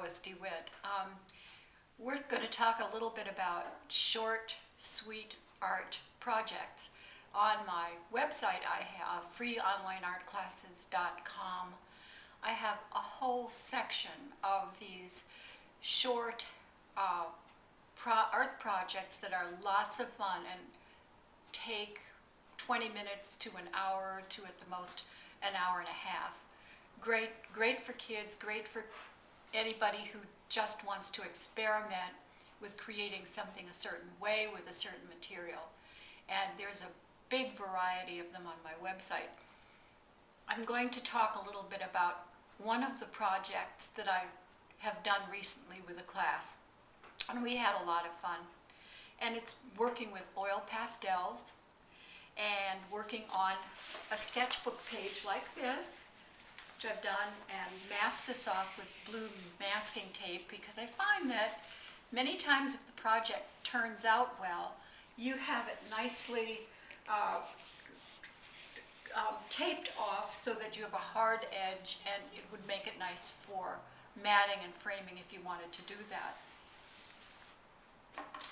twisty wit. We're going to talk a little bit about short, sweet art projects. On my website, I have freeonlineartclasses.com. I have a whole section of these short art projects that are lots of fun and take 20 minutes to an hour to at the most an hour and a half. Great for kids, great for anybody who just wants to experiment with creating something a certain way with a certain material. And there's a big variety of them on my website. I'm going to talk a little bit about one of the projects that I have done recently with a class, and we had a lot of fun. And it's working with oil pastels and working on a sketchbook page like this, which I've done, and masked this off with blue masking tape, because I find that many times if the project turns out well, you have it nicely taped off so that you have a hard edge, and it would make it nice for matting and framing if you wanted to do that.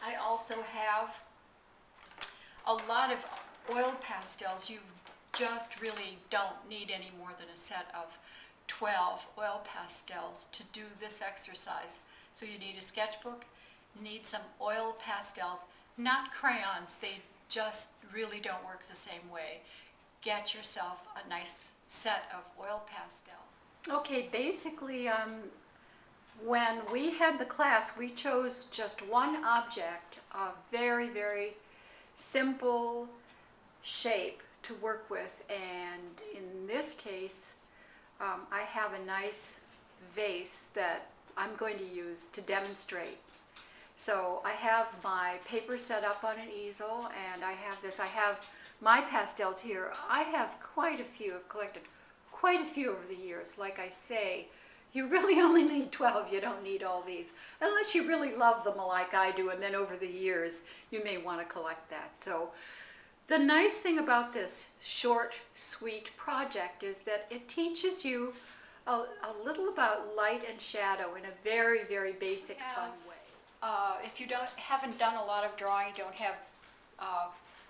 I also have a lot of oil pastels. You just really don't need any more than a set of 12 oil pastels to do this exercise. So you need a sketchbook, you need some oil pastels, not crayons. They just really don't work the same way. Get yourself a nice set of oil pastels. Okay, basically when we had the class, we chose just one object, a very, very simple shape to work with, and in this case I have a nice vase that I'm going to use to demonstrate. So I have my paper set up on an easel, and I have my pastels here. I have quite a few. I've collected quite a few over the years. Like I say, you really only need 12. You don't need all these, unless you really love them like I do, and then over the years you may want to collect that. So the nice thing about this short, sweet project is that it teaches you a little about light and shadow in a very, very basic, fun way. If you haven't done a lot of drawing, don't have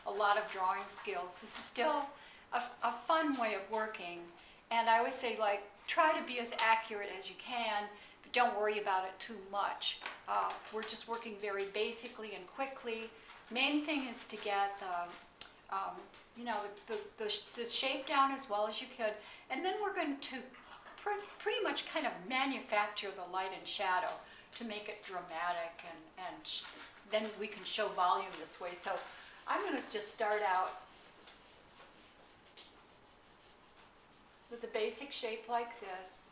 a lot of drawing skills, this is still a fun way of working. And I always say, like, try to be as accurate as you can, but don't worry about it too much. We're just working very basically and quickly. Main thing is to get the shape down as well as you could, and then we're going to pretty much kind of manufacture the light and shadow to make it dramatic, and then we can show volume this way. So I'm going to just start out with a basic shape like this.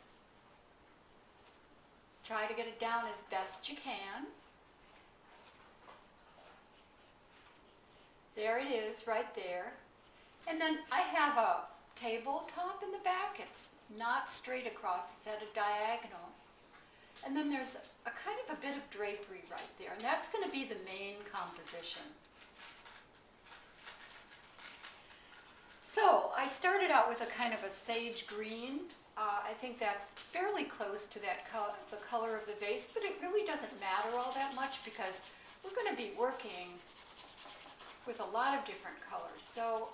Try to get it down as best you can. There it is, right there. And then I have a tabletop in the back. It's not straight across, it's at a diagonal. And then there's a kind of a bit of drapery right there, and that's going to be the main composition. So I started out with a kind of a sage green. I think that's fairly close to that the color of the vase, but it really doesn't matter all that much because we're going to be working with a lot of different colors. So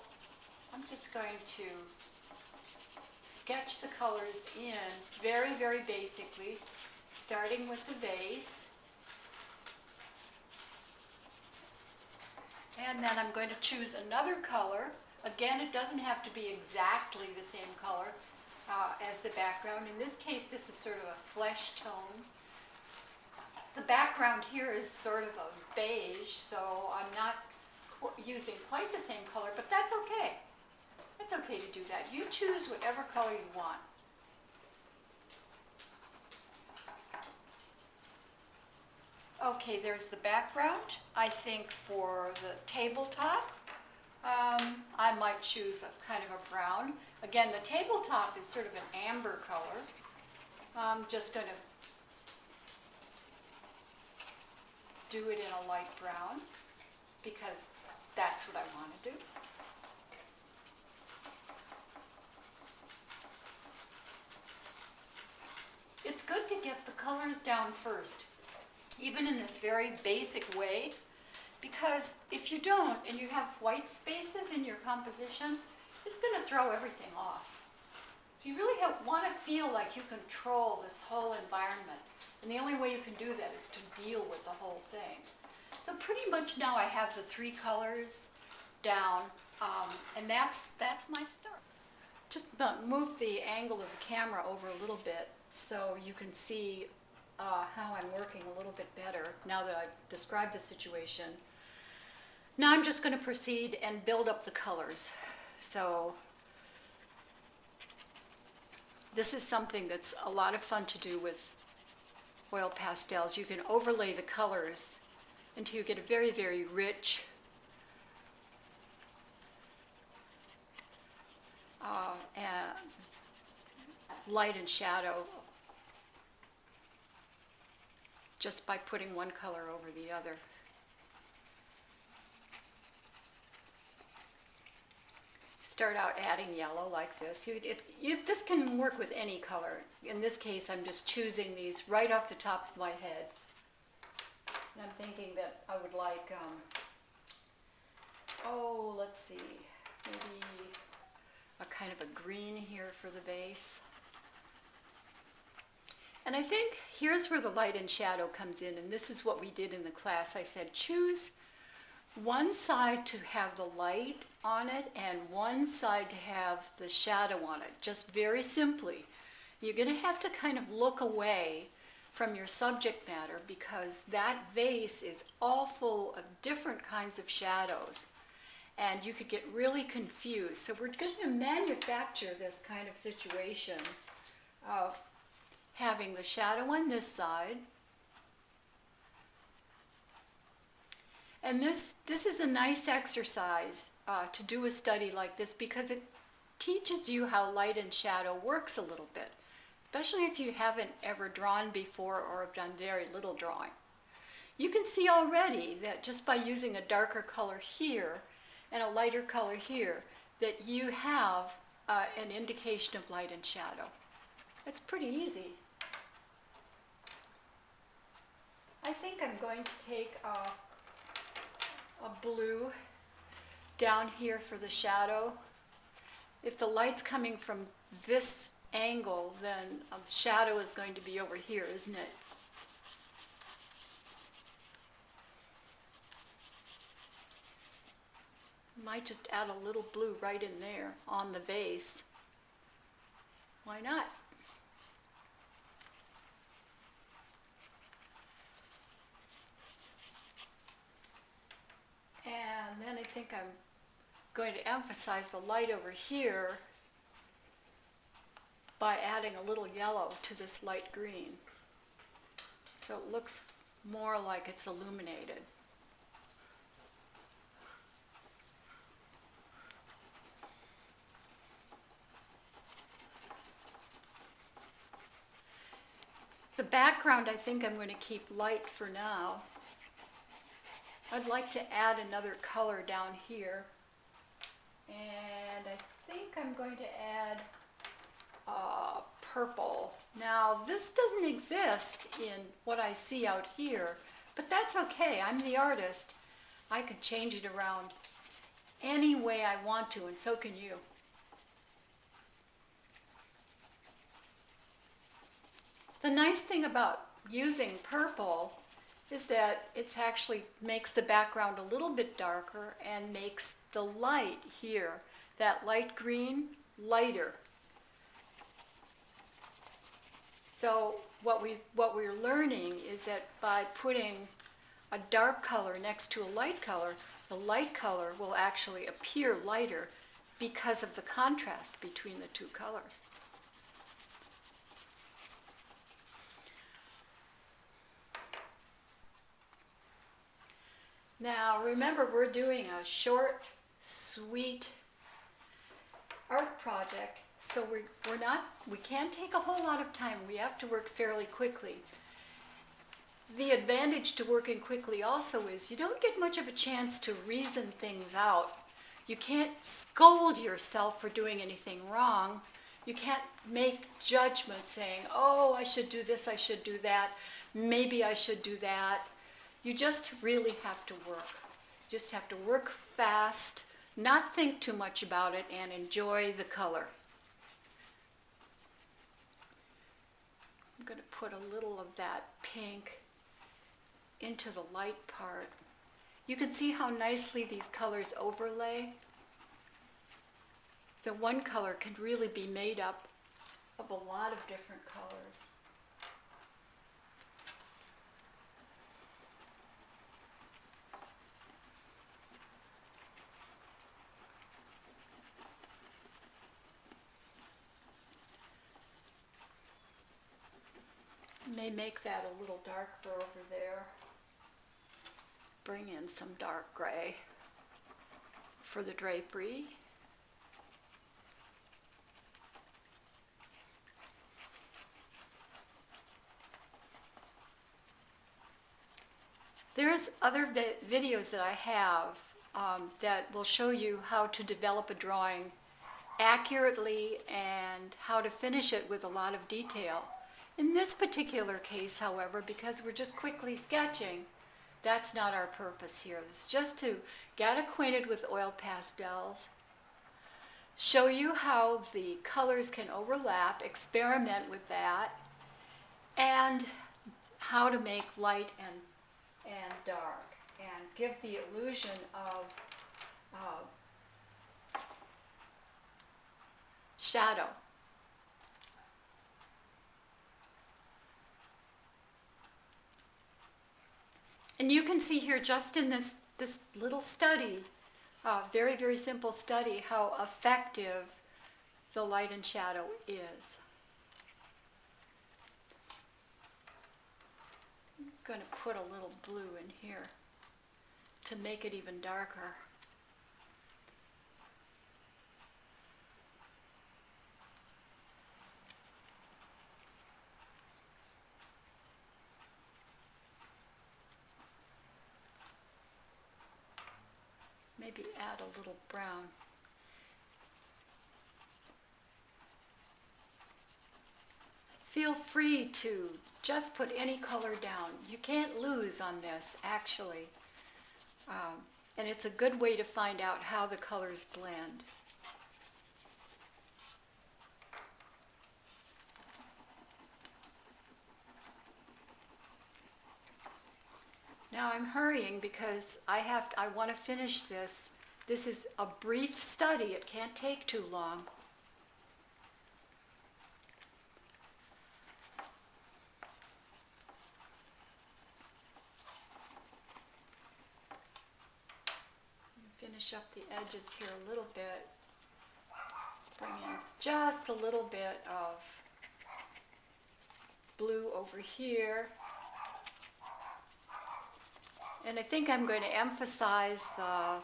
I'm just going to sketch the colors in very, very basically, starting with the vase. And then I'm going to choose another color. Again, it doesn't have to be exactly the same color as the background. In this case, this is sort of a flesh tone. The background here is sort of a beige, so I'm not using quite the same color, but that's okay. It's okay to do that. You choose whatever color you want. Okay, there's the background. I think for the tabletop, I might choose a kind of a brown. Again, the tabletop is sort of an amber color. I'm just going to do it in a light brown because that's what I want to do. It's good to get the colors down first, even in this very basic way, because if you don't and you have white spaces in your composition, it's going to throw everything off. So you really want to feel like you control this whole environment. And the only way you can do that is to deal with the whole thing. So pretty much now I have the 3 colors down, and that's my start. Just move the angle of the camera over a little bit so you can see how I'm working a little bit better now that I've described the situation. Now I'm just going to proceed and build up the colors. So this is something that's a lot of fun to do with oil pastels. You can overlay the colors until you get a very, very rich light and shadow just by putting one color over the other. Start out adding yellow like this. This can work with any color. In this case, I'm just choosing these right off the top of my head. And I'm thinking that I would like, let's see, maybe a kind of a green here for the base. And I think here's where the light and shadow comes in, and this is what we did in the class. I said choose one side to have the light on it and one side to have the shadow on it, just very simply. You're going to have to kind of look away from your subject matter because that vase is all full of different kinds of shadows and you could get really confused. So we're going to manufacture this kind of situation of having the shadow on this side. And this is a nice exercise to do a study like this because it teaches you how light and shadow works a little bit, especially if you haven't ever drawn before or have done very little drawing. You can see already that just by using a darker color here and a lighter color here, that you have an indication of light and shadow. It's pretty easy. I think I'm going to take a blue down here for the shadow. If the light's coming from this angle, then the shadow is going to be over here, isn't it? Might just add a little blue right in there on the vase. Why not? And then I think I'm going to emphasize the light over here by adding a little yellow to this light green. So it looks more like it's illuminated. The background I think I'm going to keep light for now. I'd like to add another color down here. And I think I'm going to add purple. Now this doesn't exist in what I see out here, but that's okay. I'm the artist. I could change it around any way I want to, and so can you. The nice thing about using purple is that it actually makes the background a little bit darker and makes the light here, that light green, lighter. So what we're learning is that by putting a dark color next to a light color, the light color will actually appear lighter because of the contrast between the two colors. Now remember, we're doing a short, sweet art project, so we can't take a whole lot of time. We have to work fairly quickly. The advantage to working quickly also is you don't get much of a chance to reason things out. You can't scold yourself for doing anything wrong You can't make judgments saying, oh, I should do this, I should do that, maybe I should do that. You just really have to work. Just have to work fast, not think too much about it, and enjoy the color. I'm going to put a little of that pink into the light part. You can see how nicely these colors overlay. So one color can really be made up of a lot of different colors. May make that a little darker over there. Bring in some dark gray for the drapery. There's other videos that I have that will show you how to develop a drawing accurately and how to finish it with a lot of detail. In this particular case, however, because we're just quickly sketching, that's not our purpose here. It's just to get acquainted with oil pastels, show you how the colors can overlap, experiment with that, and how to make light and dark, and give the illusion of shadow. And you can see here just in this little study, very, very simple study, how effective the light and shadow is. I'm going to put a little blue in here to make it even darker. Maybe add a little brown. Feel free to just put any color down. You can't lose on this, actually. And it's a good way to find out how the colors blend. Now I'm hurrying because I want to finish this. This is a brief study. It can't take too long. Finish up the edges here a little bit. Bring in just a little bit of blue over here. And I think I'm going to emphasize the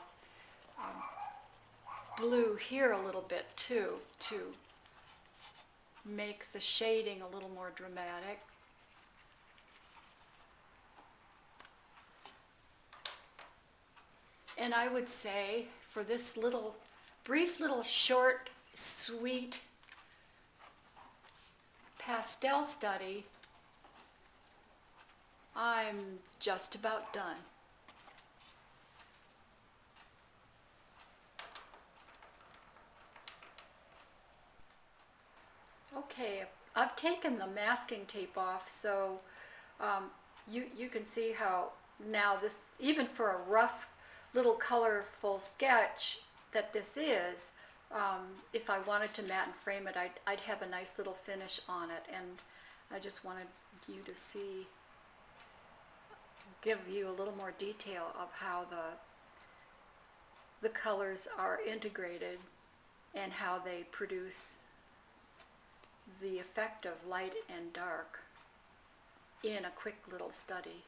blue here a little bit too, to make the shading a little more dramatic. And I would say for this brief little short, sweet pastel study, I'm just about done. Okay, I've taken the masking tape off, so you can see how now this, even for a rough little colorful sketch that this is, if I wanted to matte and frame it, I'd have a nice little finish on it, and I just wanted you to see, give you a little more detail of how the colors are integrated and how they produce the effect of light and dark in a quick little study.